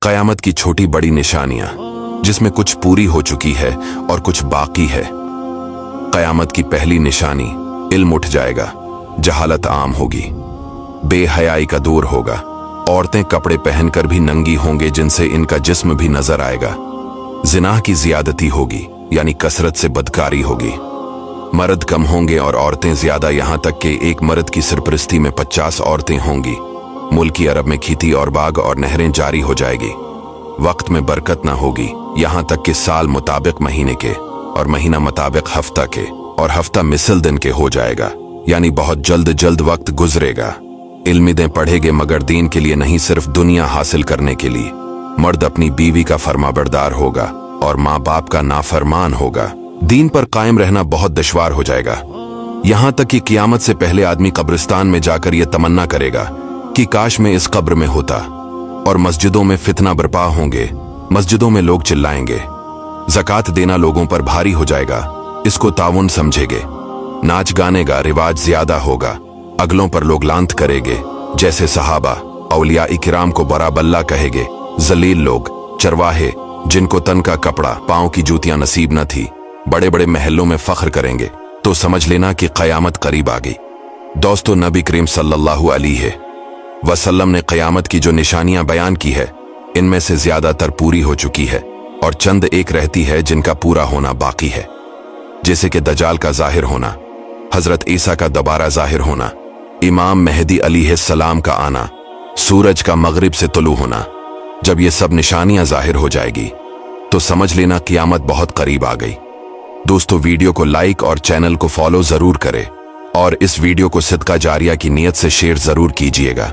क़यामत की छोटी बड़ी निशानियां, जिसमें कुछ पूरी हो चुकी है और कुछ बाकी है। क़यामत की पहली निशानी, इल्म उठ जाएगा, जहालत आम होगी, बेहयाई का दौर होगा, औरतें कपड़े पहनकर भी नंगी होंगे जिनसे इनका जिस्म भी नजर आएगा। जिनाह की ज्यादती होगी, यानी कसरत से बदकारी होगी। मर्द कम होंगे और औरतें ज्यादा, यहां तक कि एक मर्द की सरपरस्ती में 50 औरतें होंगी। मुल्की अरब में खेती और बाग और नहरें जारी हो जाएगी। वक्त में बरकत ना होगी, यहां तक कि साल मुताबिक महीने के और महीना मुताबिक हफ्ता के और हफ्ता मिसल दिन के हो जाएगा, यानी बहुत जल्द जल्द वक्त गुजरेगा। इल्मिदें पढ़ेगे मगर दीन के लिए नहीं, सिर्फ दुनिया हासिल करने के लिए। मर्द अपनी बीवी का फरमाबरदार होगा और माँ बाप का नाफरमान होगा। दीन पर कायम रहना बहुत दुश्वार हो जाएगा, यहां तक कि कियामत से पहले आदमी कब्रिस्तान में जाकर यह तमन्ना करेगा कि काश मैं इस कब्र में होता। और मस्जिदों में फितना बर्पा होंगे, मस्जिदों में लोग चिल्लाएंगे। ज़कात देना लोगों पर भारी हो जाएगा, इसको ताउन समझेंगे। नाच गाने का रिवाज ज्यादा होगा, अगलों पर लोग लांत करेंगे, जैसे सहाबा औलिया इकराम को बड़ा बल्ला कहेंगे। जलील लोग, चरवाहे जिनको तन का कपड़ा पांव की जूतियां नसीब न थी, बड़े बड़े महलों में फख्र करेंगे। तो समझ लेना कि क़यामत करीब आ गई। दोस्तों, नबी करीम सल्लल्लाहु अलैहि वसल्लम ने क़यामत की जो निशानियां बयान की है, इनमें से ज्यादातर पूरी हो चुकी है और चंद एक रहती है जिनका पूरा होना बाकी है, जैसे कि दज्जाल का जाहिर होना, हजरत ईसा का दोबारा जाहिर होना, इमाम मेहदी अलैहिस्सलाम का आना, सूरज का मगरिब से तुलू होना। जब ये सब निशानियां जाहिर हो जाएगी तो समझ लेना क़यामत बहुत करीब आ गई। दोस्तों, वीडियो को लाइक और चैनल को फॉलो जरूर करें और इस वीडियो को सदका जारिया की नीयत से शेयर जरूर कीजिएगा।